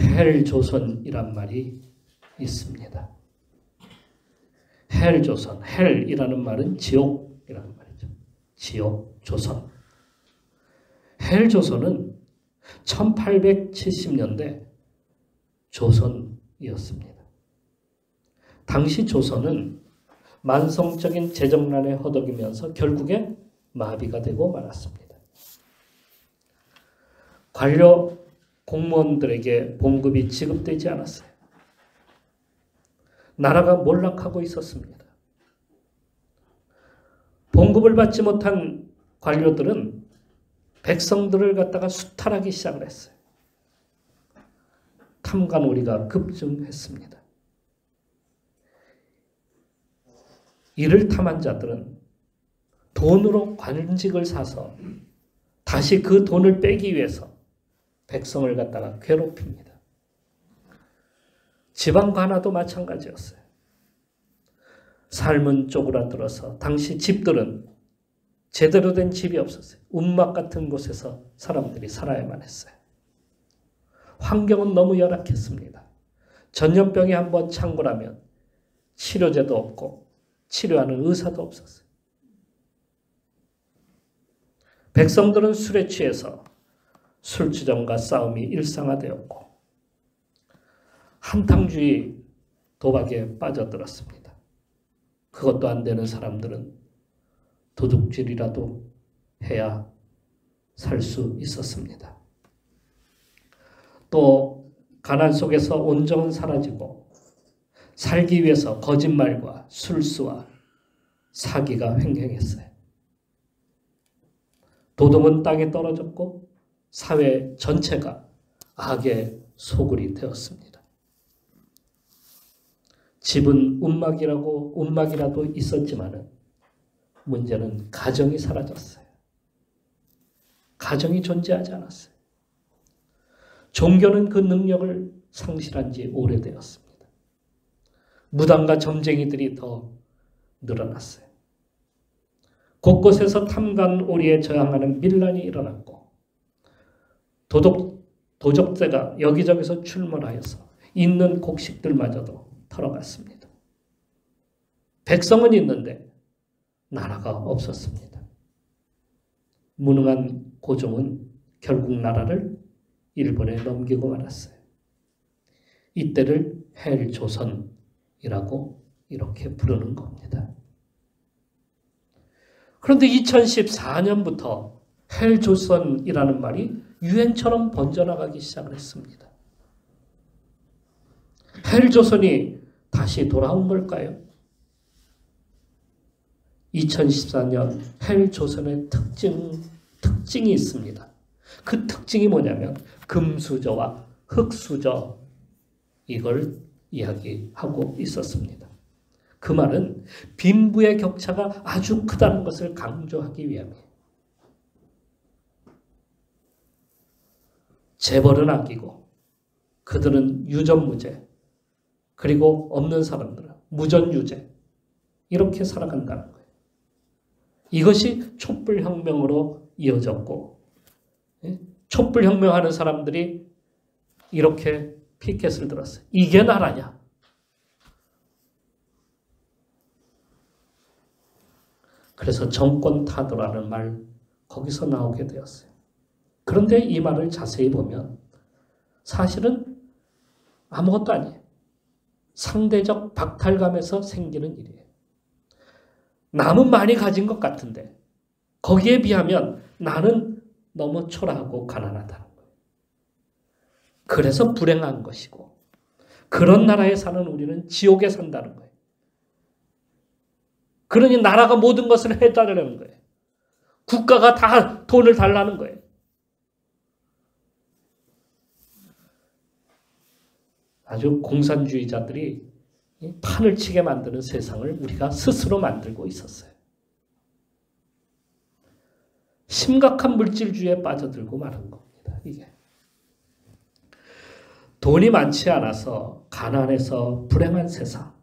헬조선이란 말이 있습니다. 헬조선, 헬이라는 말은 지옥이라는 말이죠. 지옥, 조선. 헬조선은 1870년대 조선이었습니다. 당시 조선은 만성적인 재정난에 허덕이면서 결국에 마비가 되고 말았습니다. 관료 공무원들에게 봉급이 지급되지 않았어요. 나라가 몰락하고 있었습니다. 봉급을 받지 못한 관료들은 백성들을 갖다가 수탈하기 시작을 했어요. 탐관오리가 급증했습니다. 이를 탐한 자들은 돈으로 관직을 사서 다시 그 돈을 빼기 위해서 백성을 갖다가 괴롭힙니다. 지방 관아도 마찬가지였어요. 삶은 쪼그라들어서 당시 집들은 제대로 된 집이 없었어요. 움막 같은 곳에서 사람들이 살아야만 했어요. 환경은 너무 열악했습니다. 전염병이 한번 창궐하면 치료제도 없고 치료하는 의사도 없었어요. 백성들은 술에 취해서 술주정과 싸움이 일상화되었고 한탕주의 도박에 빠져들었습니다. 그것도 안 되는 사람들은 도둑질이라도 해야 살 수 있었습니다. 또 가난 속에서 온정은 사라지고 살기 위해서 거짓말과 술수와 사기가 횡행했어요. 도덕은 땅에 떨어졌고 사회 전체가 악의 소굴이 되었습니다. 집은 움막이라도 있었지만은 문제는 가정이 사라졌어요. 가정이 존재하지 않았어요. 종교는 그 능력을 상실한 지 오래되었습니다. 무당과 점쟁이들이 더 늘어났어요. 곳곳에서 탐관오리에 저항하는 밀란이 일어났고 도적대가 여기저기서 출몰하여서 있는 곡식들마저도 털어갔습니다. 백성은 있는데 나라가 없었습니다. 무능한 고종은 결국 나라를 일본에 넘기고 말았어요. 이때를 헬조선이라고 이렇게 부르는 겁니다. 그런데 2014년부터 헬조선이라는 말이 유행처럼 번져나가기 시작을 했습니다. 헬조선이 다시 돌아온 걸까요? 2014년 헬조선의 특징이 있습니다. 그 특징이 뭐냐면 금수저와 흑수저 이걸 이야기하고 있었습니다. 그 말은 빈부의 격차가 아주 크다는 것을 강조하기 위함이에요. 재벌은 아끼고 그들은 유전무죄 그리고 없는 사람들은 무전유죄 이렇게 살아간다는 거예요. 이것이 촛불혁명으로 이어졌고 촛불혁명하는 사람들이 이렇게 피켓을 들었어요. 이게 나라냐? 그래서 정권 타도라는 말 거기서 나오게 되었어요. 그런데 이 말을 자세히 보면 사실은 아무것도 아니에요. 상대적 박탈감에서 생기는 일이에요. 남은 많이 가진 것 같은데 거기에 비하면 나는 너무 초라하고 가난하다는 거예요. 그래서 불행한 것이고 그런 나라에 사는 우리는 지옥에 산다는 거예요. 그러니 나라가 모든 것을 해달라는 거예요. 국가가 다 돈을 달라는 거예요. 아주 공산주의자들이 판을 치게 만드는 세상을 우리가 스스로 만들고 있었어요. 심각한 물질주의에 빠져들고 마는 겁니다. 이게 돈이 많지 않아서 가난해서 불행한 세상.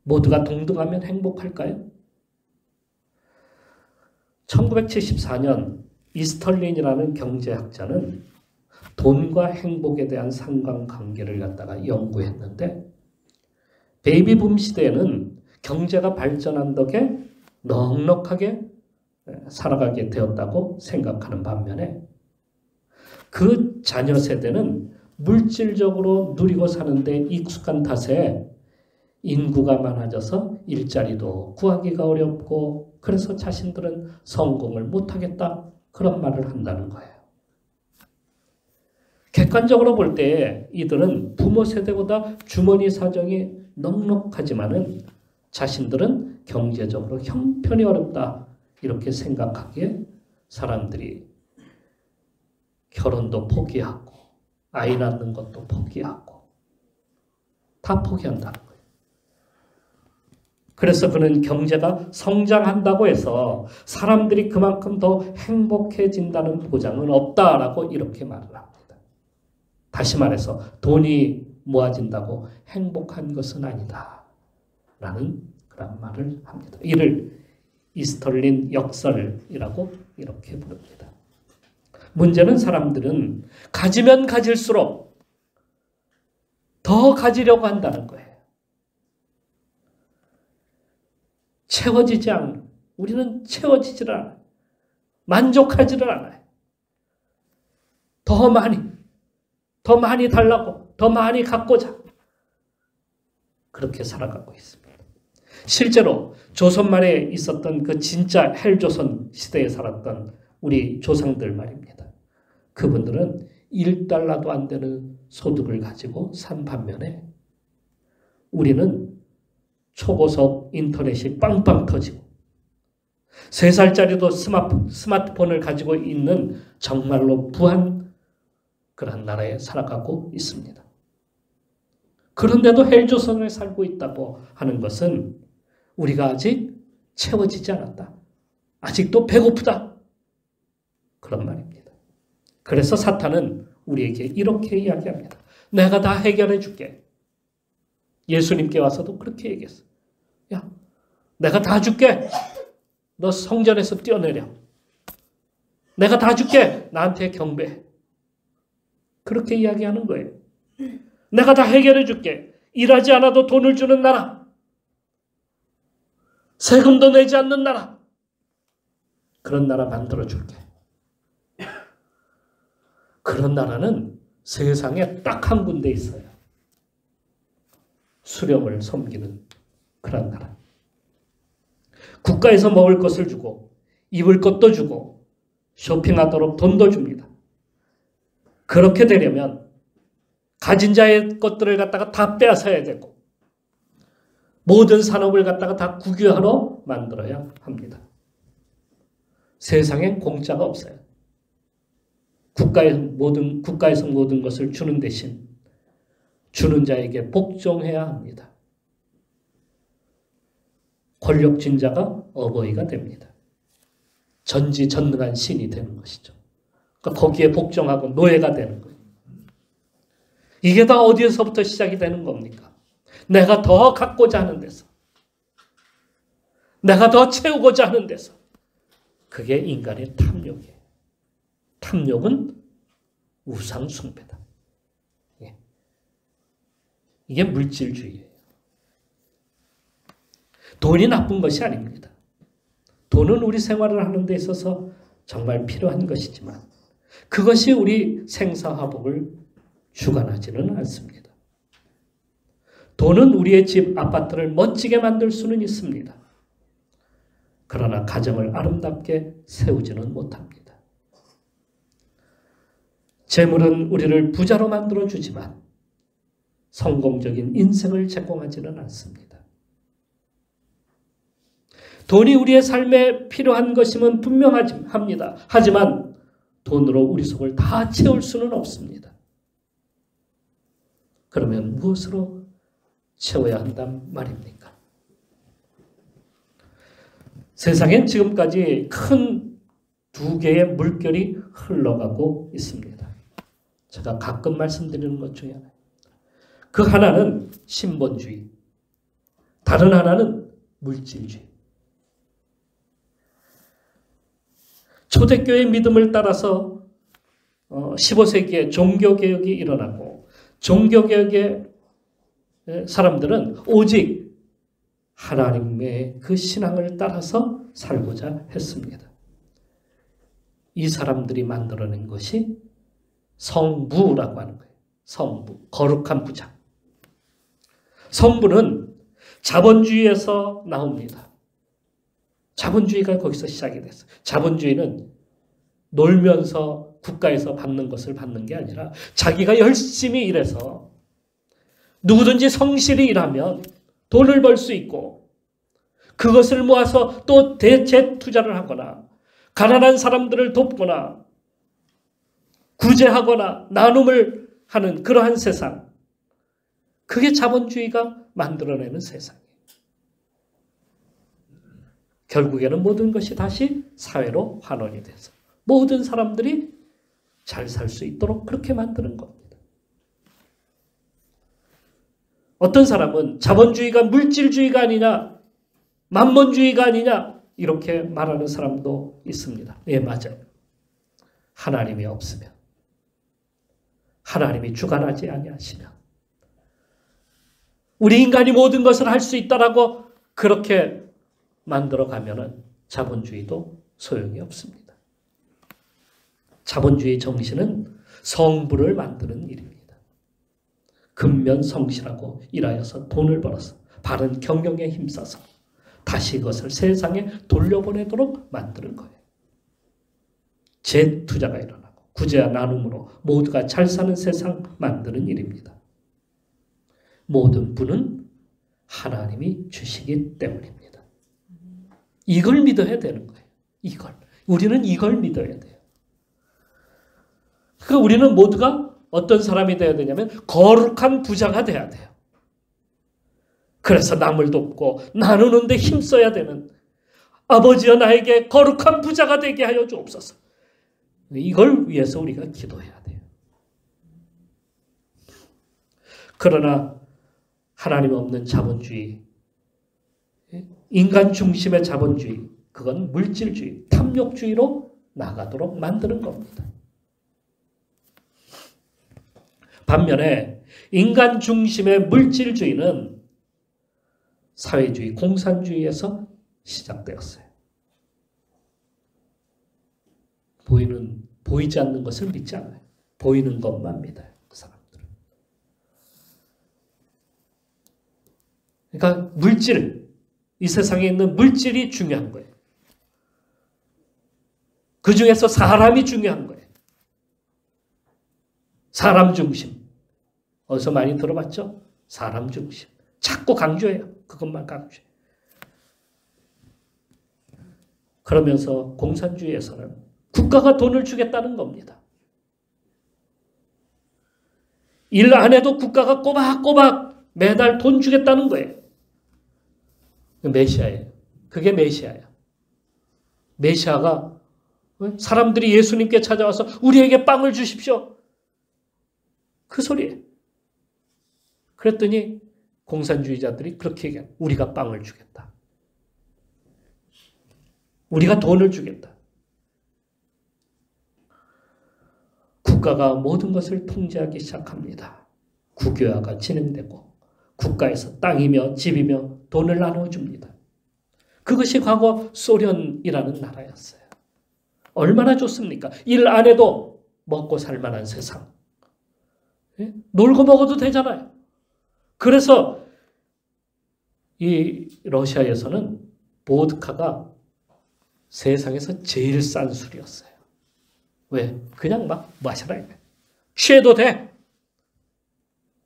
모두가 동등하면 행복할까요? 1974년 이스털린이라는 경제학자는 돈과 행복에 대한 상관관계를 갖다가 연구했는데 베이비붐 시대에는 경제가 발전한 덕에 넉넉하게 살아가게 되었다고 생각하는 반면에 그 자녀 세대는 물질적으로 누리고 사는데 익숙한 탓에 인구가 많아져서 일자리도 구하기가 어렵고 그래서 자신들은 성공을 못하겠다 그런 말을 한다는 거예요. 객관적으로 볼 때 이들은 부모 세대보다 주머니 사정이 넉넉하지만은 자신들은 경제적으로 형편이 어렵다 이렇게 생각하기에 사람들이 결혼도 포기하고 아이 낳는 것도 포기하고 다 포기한다는 거예요. 그래서 그는 경제가 성장한다고 해서 사람들이 그만큼 더 행복해진다는 보장은 없다라고 이렇게 말을 합니다. 다시 말해서 돈이 모아진다고 행복한 것은 아니다 라는 그런 말을 합니다. 이를 이스털린 역설이라고 이렇게 부릅니다. 문제는 사람들은 가지면 가질수록 더 가지려고 한다는 거예요. 채워지지 않는, 우리는 채워지질 않아요. 만족하지를 않아요. 더 많이 달라고, 더 많이 갖고자 그렇게 살아가고 있습니다. 실제로 조선 말에 있었던 그 진짜 헬조선 시대에 살았던 우리 조상들 말입니다. 그분들은 1달러도 안 되는 소득을 가지고 산 반면에 우리는 초고속 인터넷이 빵빵 터지고 3살짜리도 스마트폰을 가지고 있는 정말로 부한 그런 나라에 살아가고 있습니다. 그런데도 헬조선에 살고 있다고 하는 것은 우리가 아직 채워지지 않았다. 아직도 배고프다. 그런 말입니다. 그래서 사탄은 우리에게 이렇게 이야기합니다. 내가 다 해결해 줄게. 예수님께 와서도 그렇게 얘기했어요. 야, 내가 다 줄게. 너 성전에서 뛰어내려. 내가 다 줄게. 나한테 경배해. 그렇게 이야기하는 거예요. 내가 다 해결해 줄게. 일하지 않아도 돈을 주는 나라. 세금도 내지 않는 나라. 그런 나라 만들어 줄게. 그런 나라는 세상에 딱 한 군데 있어요. 수령을 섬기는 그런 나라. 국가에서 먹을 것을 주고 입을 것도 주고 쇼핑하도록 돈도 줍니다. 그렇게 되려면 가진 자의 것들을 갖다가 다 빼앗아야 되고 모든 산업을 갖다가 다 국유화로 만들어야 합니다. 세상엔 공짜가 없어요. 국가에서 모든 것을 주는 대신 주는 자에게 복종해야 합니다. 권력진 자가 어버이가 됩니다. 전지전능한 신이 되는 것이죠. 그러니까 거기에 복종하고 노예가 되는 거예요. 이게 다 어디에서부터 시작이 되는 겁니까? 내가 더 갖고자 하는 데서. 내가 더 채우고자 하는 데서. 그게 인간의 탐욕이에요. 탐욕은 우상숭배다. 이게 물질주의예요. 돈이 나쁜 것이 아닙니다. 돈은 우리 생활을 하는 데 있어서 정말 필요한 것이지만 그것이 우리 생사화복을 주관하지는 않습니다. 돈은 우리의 집, 아파트를 멋지게 만들 수는 있습니다. 그러나 가정을 아름답게 세우지는 못합니다. 재물은 우리를 부자로 만들어주지만 성공적인 인생을 제공하지는 않습니다. 돈이 우리의 삶에 필요한 것임은 분명합니다. 하지만 돈으로 우리 속을 다 채울 수는 없습니다. 그러면 무엇으로 채워야 한단 말입니까? 세상엔 지금까지 큰 2개의 물결이 흘러가고 있습니다. 제가 가끔 말씀드리는 것 중에 하나. 그 하나는 신본주의, 다른 하나는 물질주의. 초대교회의 믿음을 따라서 15세기에 종교개혁이 일어나고 종교개혁의 사람들은 오직 하나님의 그 신앙을 따라서 살고자 했습니다. 이 사람들이 만들어낸 것이 성부라고 하는 거예요. 성부, 거룩한 부자. 성부는 자본주의에서 나옵니다. 자본주의가 거기서 시작이 됐어요. 자본주의는 놀면서 국가에서 받는 것을 받는 게 아니라 자기가 열심히 일해서 누구든지 성실히 일하면 돈을 벌 수 있고 그것을 모아서 또 재투자를 하거나 가난한 사람들을 돕거나 구제하거나 나눔을 하는 그러한 세상. 그게 자본주의가 만들어내는 세상이에요. 결국에는 모든 것이 다시 사회로 환원이 돼서 모든 사람들이 잘 살 수 있도록 그렇게 만드는 겁니다. 어떤 사람은 자본주의가 물질주의가 아니냐, 만몬주의가 아니냐 이렇게 말하는 사람도 있습니다. 예, 맞아요. 하나님이 없으면, 하나님이 주관하지 아니하시면 우리 인간이 모든 것을 할 수 있다라고 그렇게 만들어가면은 자본주의도 소용이 없습니다. 자본주의 정신은 성부를 만드는 일입니다. 근면성실하고 일하여서 돈을 벌어서 바른 경영에 힘써서 다시 그것을 세상에 돌려보내도록 만드는 거예요. 재투자가 일어나고 구제와 나눔으로 모두가 잘 사는 세상 만드는 일입니다. 모든 분은 하나님이 주시기 때문입니다. 이걸 믿어야 되는 거예요. 이걸. 우리는 이걸 믿어야 돼요. 그러니까 우리는 모두가 어떤 사람이 되어야 되냐면 거룩한 부자가 돼야 돼요. 그래서 남을 돕고 나누는 데 힘써야 되는 아버지여 나에게 거룩한 부자가 되게 하여 주옵소서. 이걸 위해서 우리가 기도해야 돼요. 그러나 하나님 없는 자본주의, 인간 중심의 자본주의, 그건 물질주의, 탐욕주의로 나가도록 만드는 겁니다. 반면에 인간 중심의 물질주의는 사회주의, 공산주의에서 시작되었어요. 보이지 않는 것을 믿지 않아요. 보이는 것만 믿어요. 그 사람들은. 그러니까 물질, 이 세상에 있는 물질이 중요한 거예요. 그 중에서 사람이 중요한 거예요. 사람 중심. 어디서 많이 들어봤죠? 사람 중심. 자꾸 강조해요. 그것만 강조해요. 그러면서 공산주의에서는 국가가 돈을 주겠다는 겁니다. 일 안 해도 국가가 꼬박꼬박 매달 돈 주겠다는 거예요. 메시아예요. 그게 메시아예요. 메시아가 사람들이 예수님께 찾아와서 우리에게 빵을 주십시오. 그 소리예요. 그랬더니 공산주의자들이 그렇게 얘기해요. 우리가 빵을 주겠다. 우리가 돈을 주겠다. 국가가 모든 것을 통제하기 시작합니다. 국유화가 진행되고 국가에서 땅이며 집이며 돈을 나눠줍니다. 그것이 과거 소련이라는 나라였어요. 얼마나 좋습니까? 일 안 해도 먹고 살 만한 세상. 놀고 먹어도 되잖아요. 그래서 이 러시아에서는 보드카가 세상에서 제일 싼 술이었어요. 왜? 그냥 막 마셔라. 취해도 돼.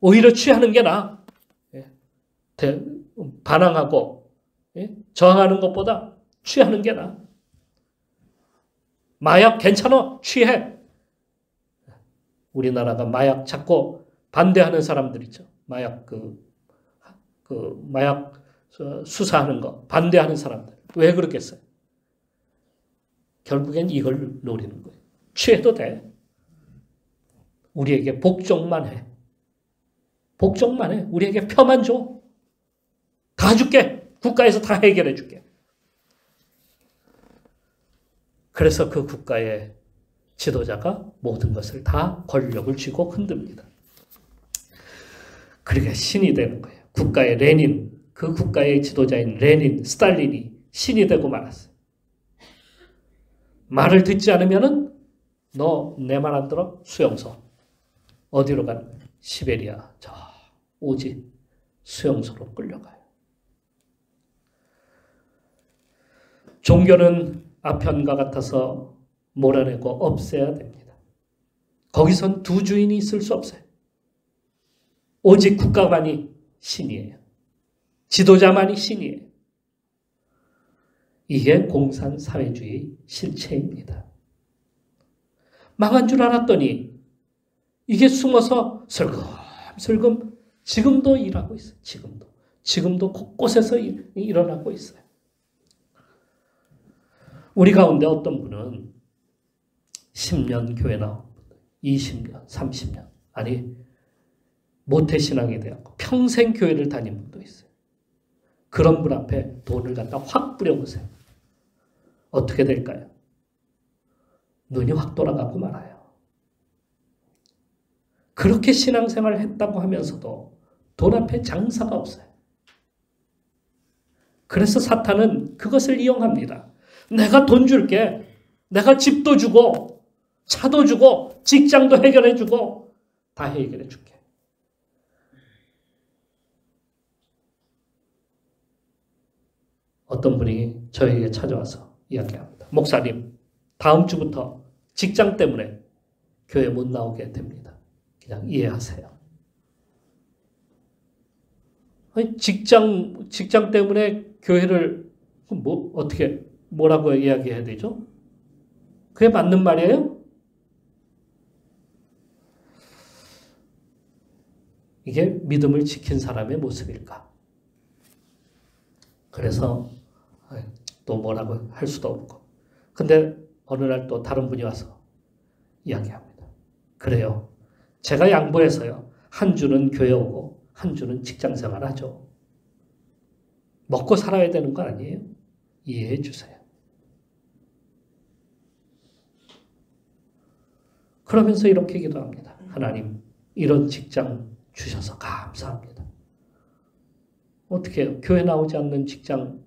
오히려 취하는 게 나아. 반항하고 저항하는 것보다 취하는 게 나아. 마약 괜찮아. 취해. 우리나라가 마약 잡고 반대하는 사람들 있죠. 마약 마약 수사하는 거 반대하는 사람들. 왜 그렇겠어요? 결국엔 이걸 노리는 거예요. 취해도 돼. 우리에게 복종만 해. 복종만 해. 우리에게 표만 줘. 다 줄게. 국가에서 다 해결해 줄게. 그래서 그 국가에 지도자가 모든 것을 다 권력을 쥐고 흔듭니다. 그러니까 신이 되는 거예요. 국가의 레닌, 그 국가의 지도자인 레닌, 스탈린이 신이 되고 말았어요. 말을 듣지 않으면은 너 내 말 안 들어? 수용소. 어디로 가는 거예요? 시베리아, 저 오지 수용소로 끌려가요. 종교는 아편과 같아서 몰아내고 없애야 됩니다. 거기선 두 주인이 있을 수 없어요. 오직 국가만이 신이에요. 지도자만이 신이에요. 이게 공산사회주의 실체입니다. 망한 줄 알았더니 이게 숨어서 슬금슬금 지금도 일하고 있어요. 지금도 곳곳에서 일어나고 있어요. 우리 가운데 어떤 분은 10년 교회 나오고 20년, 30년 아니 모태신앙이 되었고 평생 교회를 다닌 분도 있어요. 그런 분 앞에 돈을 갖다 확 뿌려보세요. 어떻게 될까요? 눈이 확 돌아가고 말아요. 그렇게 신앙생활을 했다고 하면서도 돈 앞에 장사가 없어요. 그래서 사탄은 그것을 이용합니다. 내가 돈 줄게. 내가 집도 주고 차도 주고 직장도 해결해 주고 다 해결해 줄게. 어떤 분이 저에게 찾아와서 이야기합니다. 목사님, 다음 주부터 직장 때문에 교회 못 나오게 됩니다. 그냥 이해하세요. 아니, 직장 때문에 교회를 뭐라고 이야기해야 되죠? 그게 맞는 말이에요? 이게 믿음을 지킨 사람의 모습일까? 그래서 또 뭐라고 할 수도 없고. 근데 어느 날 또 다른 분이 와서 이야기합니다. 그래요. 제가 양보해서요. 한 주는 교회 오고 한 주는 직장 생활하죠. 먹고 살아야 되는 거 아니에요? 이해해 주세요. 그러면서 이렇게 기도합니다. 하나님, 이런 직장 주셔서 감사합니다. 어떻게 해요? 교회 나오지 않는 직장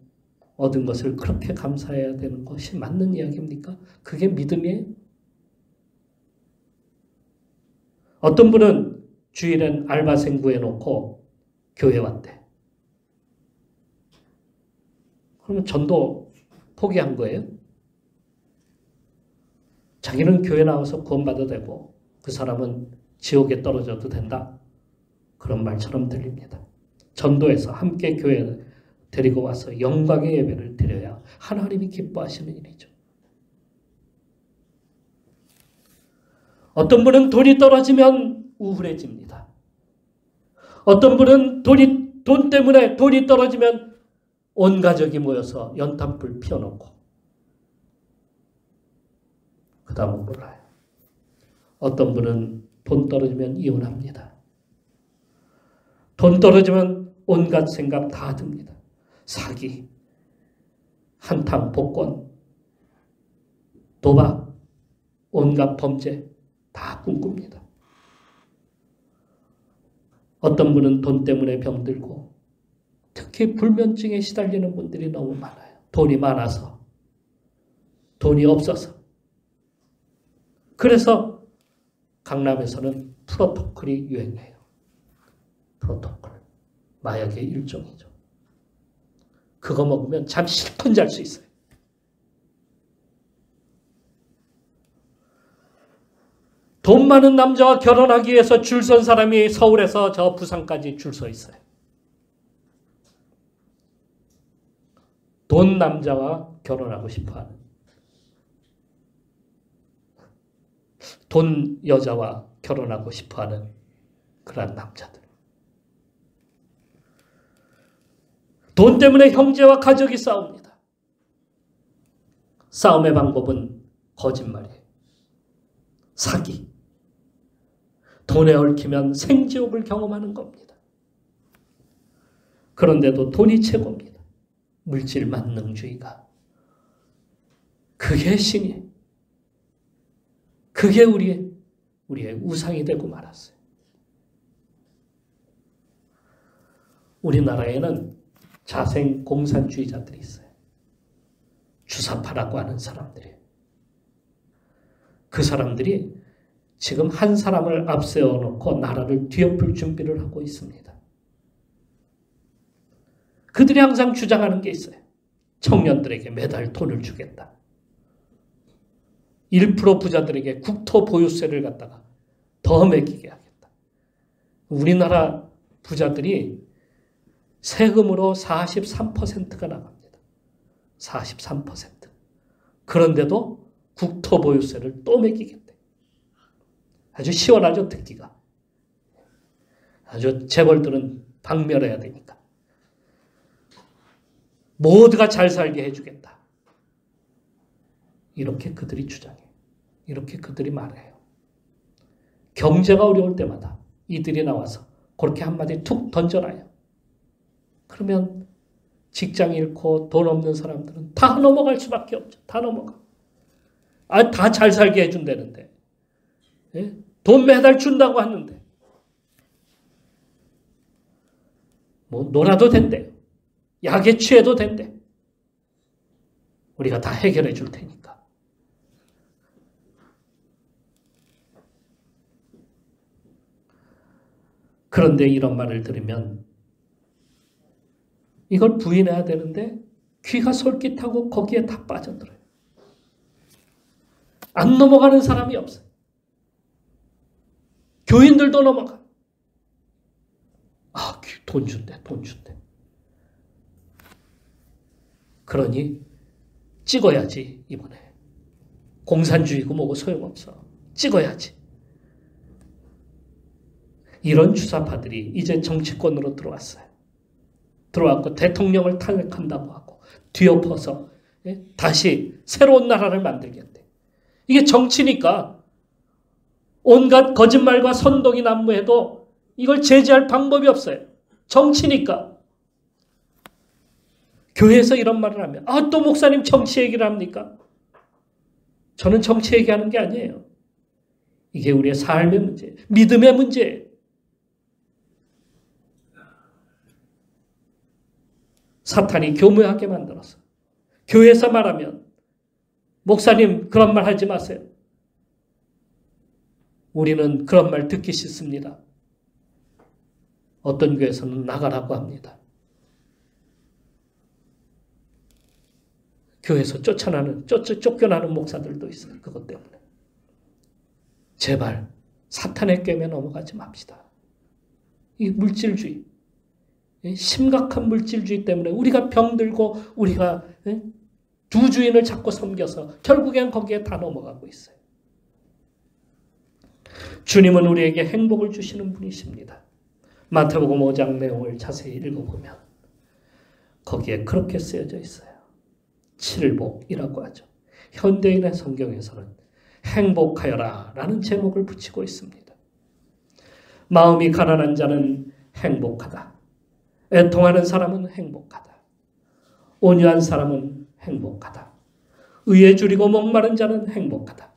얻은 것을 그렇게 감사해야 되는 것이 맞는 이야기입니까? 그게 믿음이에요? 어떤 분은 주일엔 알바생 구해놓고 교회 왔대. 그러면 전도 포기한 거예요? 자기는 교회 나와서 구원받아도 되고 그 사람은 지옥에 떨어져도 된다. 그런 말처럼 들립니다. 전도해서 함께 교회에 데리고 와서 영광의 예배를 드려야 하나님이 기뻐하시는 일이죠. 어떤 분은 돈이 떨어지면 우울해집니다. 어떤 분은 돈 때문에 돈이 떨어지면 온 가족이 모여서 연탄불 피워놓고 그 다음은 몰라요. 어떤 분은 돈 떨어지면 이혼합니다. 돈 떨어지면 온갖 생각 다 듭니다. 사기, 한탕, 복권, 도박, 온갖 범죄 다 꿈꿉니다. 어떤 분은 돈 때문에 병들고 특히 불면증에 시달리는 분들이 너무 많아요. 돈이 많아서, 돈이 없어서. 그래서 강남에서는 프로토콜이 유행해요. 프로토콜. 마약의 일종이죠. 그거 먹으면 잠 실컷 잘 수 있어요. 돈 많은 남자와 결혼하기 위해서 줄 선 사람이 서울에서 저 부산까지 줄 서 있어요. 돈 남자와 결혼하고 싶어하는, 돈 여자와 결혼하고 싶어하는 그런 남자들. 돈 때문에 형제와 가족이 싸웁니다. 싸움의 방법은 거짓말이에요. 사기. 돈에 얽히면 생지옥을 경험하는 겁니다. 그런데도 돈이 최고입니다. 물질 만능주의가. 그게 신이에요. 그게 우리의 우상이 되고 말았어요. 우리나라에는 자생 공산주의자들이 있어요. 주사파라고 하는 사람들이. 그 사람들이 지금 한 사람을 앞세워놓고 나라를 뒤엎을 준비를 하고 있습니다. 그들이 항상 주장하는 게 있어요. 청년들에게 매달 돈을 주겠다. 1% 부자들에게 국토 보유세를 갖다가 더 매기게 하겠다. 우리나라 부자들이 세금으로 43%가 나갑니다. 43%. 그런데도 국토 보유세를 또 매기겠대. 아주 시원하죠, 듣기가. 아주 재벌들은 박멸해야 되니까. 모두가 잘 살게 해주겠다. 이렇게 그들이 주장해요. 이렇게 그들이 말해요. 경제가 어려울 때마다 이들이 나와서 그렇게 한마디 툭 던져놔요. 그러면 직장 잃고 돈 없는 사람들은 다 넘어갈 수밖에 없죠. 다 넘어가. 다 잘 살게 해준다는데. 예? 돈 매달 준다고 하는데. 뭐 놀아도 된대요. 약에 취해도 된대. 우리가 다 해결해 줄 테니까. 그런데 이런 말을 들으면 이걸 부인해야 되는데 귀가 솔깃하고 거기에 다 빠져들어요. 안 넘어가는 사람이 없어요. 교인들도 넘어가. 돈 준대, 돈 준대. 그러니 찍어야지 이번에. 공산주의고 뭐고 소용없어. 찍어야지. 이런 주사파들이 이제 정치권으로 들어왔어요. 들어왔고 대통령을 탄핵한다고 하고 뒤엎어서 다시 새로운 나라를 만들겠대. 이게 정치니까 온갖 거짓말과 선동이 난무해도 이걸 제재할 방법이 없어요. 정치니까. 교회에서 이런 말을 하면 또 목사님 정치 얘기를 합니까? 저는 정치 얘기하는 게 아니에요. 이게 우리의 삶의 문제예요. 믿음의 문제예요. 사탄이 교묘하게 만들어서 교회에서 말하면 목사님 그런 말 하지 마세요. 우리는 그런 말 듣기 싫습니다. 어떤 교회에서는 나가라고 합니다. 교회에서 쫓겨나는 목사들도 있어요. 그것 때문에. 제발 사탄의 꾀에 넘어가지 맙시다. 이 물질주의. 심각한 물질주의 때문에 우리가 병들고 우리가 두 주인을 자꾸 섬겨서 결국엔 거기에 다 넘어가고 있어요. 주님은 우리에게 행복을 주시는 분이십니다. 마태복음 5장 내용을 자세히 읽어보면 거기에 그렇게 쓰여져 있어요. 칠복이라고 하죠. 현대인의 성경에서는 행복하여라 라는 제목을 붙이고 있습니다. 마음이 가난한 자는 행복하다. 애통하는 사람은 행복하다. 온유한 사람은 행복하다. 의에 줄이고 목마른 자는 행복하다.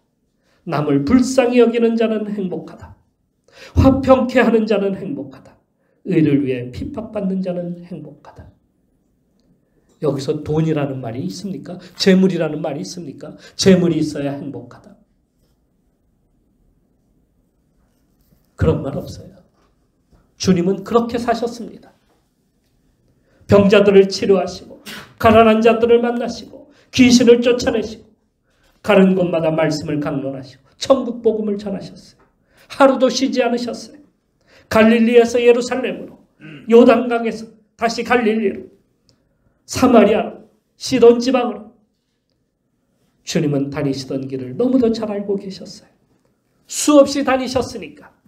남을 불쌍히 여기는 자는 행복하다. 화평케 하는 자는 행복하다. 의를 위해 핍박받는 자는 행복하다. 여기서 돈이라는 말이 있습니까? 재물이라는 말이 있습니까? 재물이 있어야 행복하다. 그런 말 없어요. 주님은 그렇게 사셨습니다. 병자들을 치료하시고 가난한 자들을 만나시고 귀신을 쫓아내시고 가는 곳마다 말씀을 강론하시고 천국 복음을 전하셨어요. 하루도 쉬지 않으셨어요. 갈릴리에서 예루살렘으로, 요단강에서 다시 갈릴리로, 사마리아로, 시돈 지방으로 주님은 다니시던 길을 너무도 잘 알고 계셨어요. 수없이 다니셨으니까.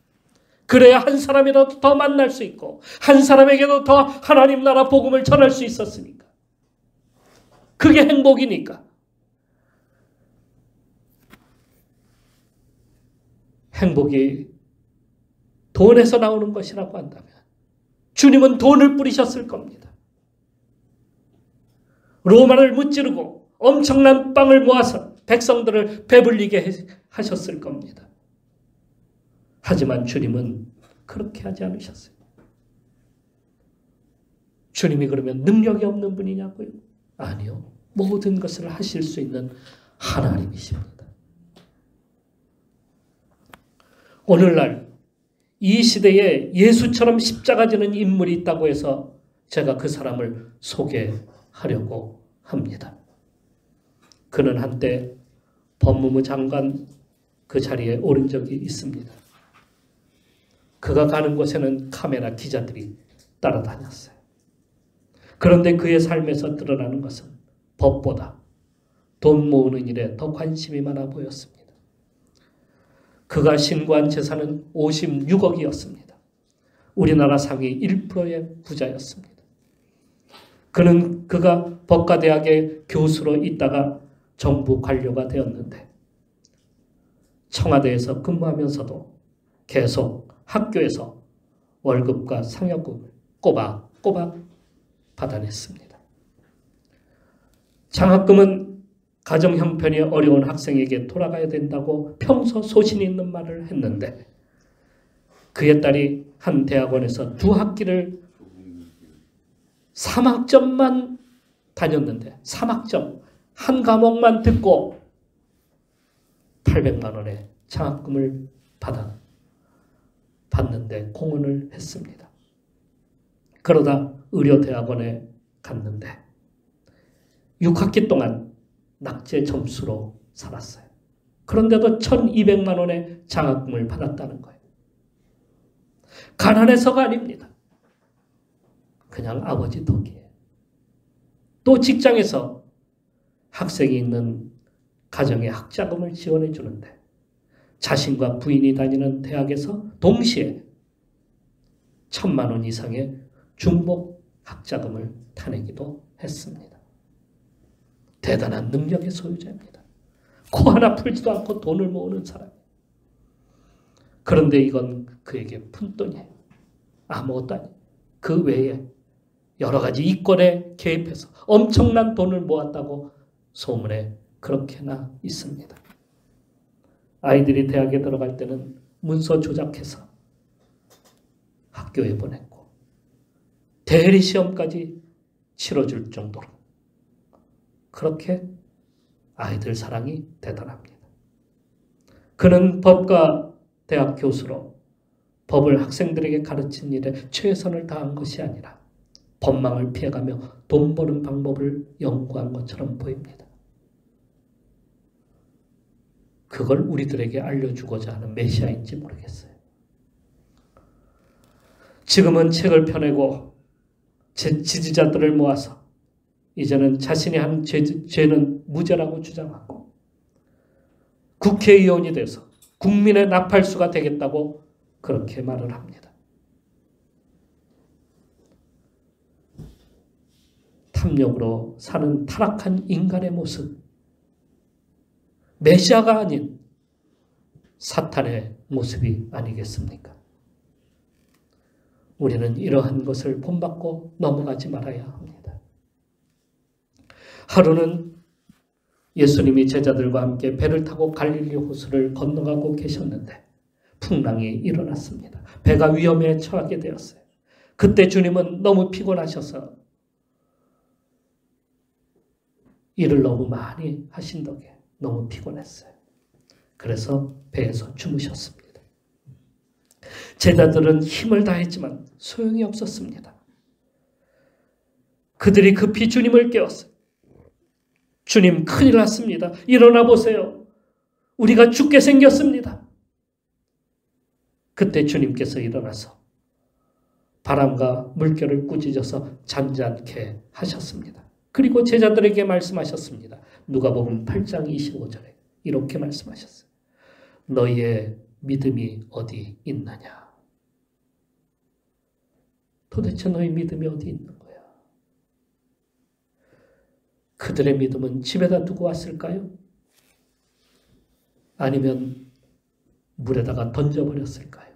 그래야 한 사람이라도 더 만날 수 있고 한 사람에게도 더 하나님 나라 복음을 전할 수 있었으니까. 그게 행복이니까. 행복이 돈에서 나오는 것이라고 한다면 주님은 돈을 뿌리셨을 겁니다. 로마를 무찌르고 엄청난 빵을 모아서 백성들을 배불리게 하셨을 겁니다. 하지만 주님은 그렇게 하지 않으셨어요. 주님이 그러면 능력이 없는 분이냐고요? 아니요. 모든 것을 하실 수 있는 하나님이십니다. 오늘날 이 시대에 예수처럼 십자가 지는 인물이 있다고 해서 제가 그 사람을 소개하려고 합니다. 그는 한때 법무부 장관 그 자리에 오른 적이 있습니다. 그가 가는 곳에는 카메라 기자들이 따라다녔어요. 그런데 그의 삶에서 드러나는 것은 법보다 돈 모으는 일에 더 관심이 많아 보였습니다. 그가 신고한 재산은 56억이었습니다. 우리나라 상위 1%의 부자였습니다. 그가 법과대학의 교수로 있다가 정부 관료가 되었는데 청와대에서 근무하면서도 계속 학교에서 월급과 상여금을 꼬박꼬박 받아냈습니다. 장학금은 가정 형편이 어려운 학생에게 돌아가야 된다고 평소 소신 있는 말을 했는데 그의 딸이 한 대학원에서 2학기를 3학점만 다녔는데 3학점 한 과목만 듣고 800만 원의 장학금을 받는데 공헌을 했습니다. 그러다 의료대학원에 갔는데 6학기 동안 낙제 점수로 살았어요. 그런데도 1200만 원의 장학금을 받았다는 거예요. 가난해서가 아닙니다. 그냥 아버지 덕이에요. 또 직장에서 학생이 있는 가정에 학자금을 지원해 주는데 자신과 부인이 다니는 대학에서 동시에 1000만 원 이상의 중복 학자금을 타내기도 했습니다. 대단한 능력의 소유자입니다. 코 하나 풀지도 않고 돈을 모으는 사람이에요. 그런데 이건 그에게 푼돈이에요. 아무것도 아니에요. 그 외에 여러 가지 이권에 개입해서 엄청난 돈을 모았다고 소문에 그렇게나 있습니다. 아이들이 대학에 들어갈 때는 문서 조작해서 학교에 보냈고 대리 시험까지 치러줄 정도로 그렇게 아이들 사랑이 대단합니다. 그는 법과 대학 교수로 법을 학생들에게 가르친 일에 최선을 다한 것이 아니라 법망을 피해가며 돈 버는 방법을 연구한 것처럼 보입니다. 그걸 우리들에게 알려주고자 하는 메시아인지 모르겠어요. 지금은 책을 펴내고 지지자들을 모아서 이제는 자신이 한 죄는 무죄라고 주장하고 국회의원이 돼서 국민의 나팔수가 되겠다고 그렇게 말을 합니다. 탐욕으로 사는 타락한 인간의 모습, 메시아가 아닌 사탄의 모습이 아니겠습니까? 우리는 이러한 것을 본받고 넘어가지 말아야 합니다. 하루는 예수님이 제자들과 함께 배를 타고 갈릴리 호수를 건너가고 계셨는데 풍랑이 일어났습니다. 배가 위험에 처하게 되었어요. 그때 주님은 너무 피곤하셔서 일을 너무 많이 하신 덕에 너무 피곤했어요. 그래서 배에서 주무셨습니다. 제자들은 힘을 다했지만 소용이 없었습니다. 그들이 급히 주님을 깨웠어요. 주님, 큰일 났습니다. 일어나 보세요. 우리가 죽게 생겼습니다. 그때 주님께서 일어나서 바람과 물결을 꾸짖어서 잠잠케 하셨습니다. 그리고 제자들에게 말씀하셨습니다. 누가복음 8장 25절에 이렇게 말씀하셨어요. 너희의 믿음이 어디 있느냐? 도대체 너희 믿음이 어디 있는 거야? 그들의 믿음은 집에다 두고 왔을까요? 아니면 물에다가 던져버렸을까요?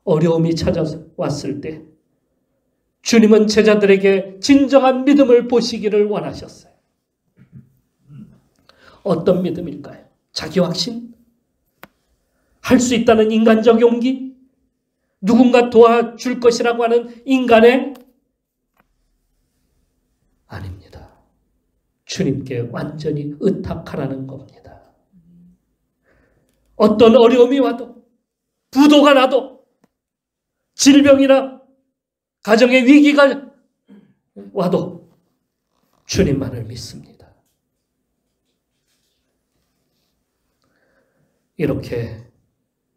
어려움이 찾아왔을 때 주님은 제자들에게 진정한 믿음을 보시기를 원하셨어요. 어떤 믿음일까요? 자기 확신? 할 수 있다는 인간적 용기? 누군가 도와줄 것이라고 하는 인간의? 아닙니다. 주님께 완전히 의탁하라는 겁니다. 어떤 어려움이 와도, 부도가 나도, 질병이나 가정의 위기가 와도 주님만을 믿습니다. 이렇게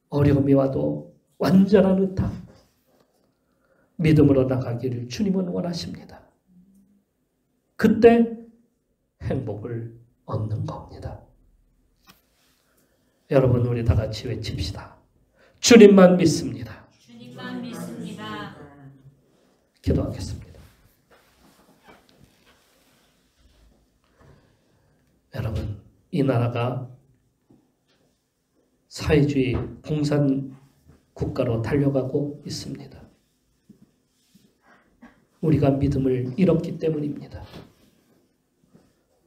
어려움이 와도 완전한 의탁, 믿음으로 나가기를 주님은 원하십니다. 그때 행복을 얻는 겁니다. 여러분, 우리 다 같이 외칩시다. 주님만 믿습니다. 주님만 믿습니다. 기도하겠습니다. 여러분, 이 나라가 사회주의 공산 국가로 달려가고 있습니다. 우리가 믿음을 잃었기 때문입니다.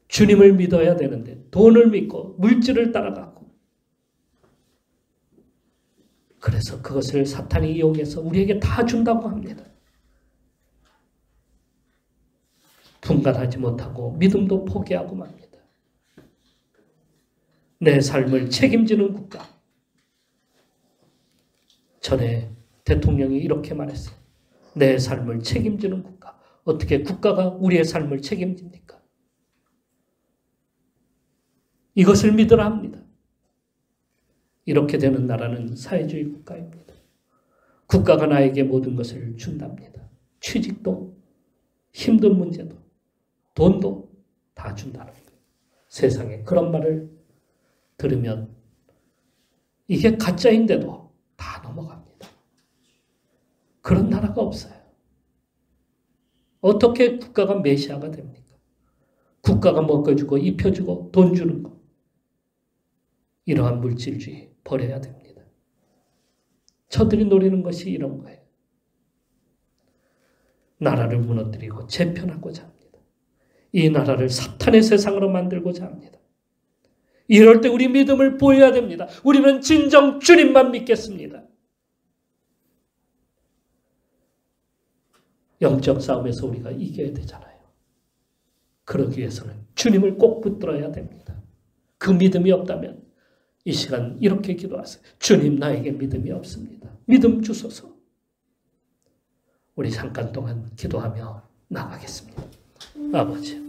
주님을 믿어야 되는데 돈을 믿고 물질을 따라가고, 그래서 그것을 사탄이 이용해서 우리에게 다 준다고 합니다. 분간하지 못하고 믿음도 포기하고 맙니다. 내 삶을 책임지는 국가. 전에 대통령이 이렇게 말했어요. 내 삶을 책임지는 국가. 어떻게 국가가 우리의 삶을 책임집니까? 이것을 믿으라 합니다. 이렇게 되는 나라는 사회주의 국가입니다. 국가가 나에게 모든 것을 준답니다. 취직도, 힘든 문제도, 돈도 다 준다는 거예요. 세상에 그런 말을 들으면 이게 가짜인데도 다 넘어갑니다. 그런 나라가 없어요. 어떻게 국가가 메시아가 됩니까? 국가가 먹어주고 입혀주고 돈 주는 거. 이러한 물질주의 버려야 됩니다. 저들이 노리는 것이 이런 거예요. 나라를 무너뜨리고 재편하고자 합니다. 이 나라를 사탄의 세상으로 만들고자 합니다. 이럴 때 우리 믿음을 보여야 됩니다. 우리는 진정 주님만 믿겠습니다. 영적 싸움에서 우리가 이겨야 되잖아요. 그러기 위해서는 주님을 꼭 붙들어야 됩니다. 그 믿음이 없다면 이 시간 이렇게 기도하세요. 주님, 나에게 믿음이 없습니다. 믿음 주소서. 우리 잠깐 동안 기도하며 나가겠습니다. 아버지,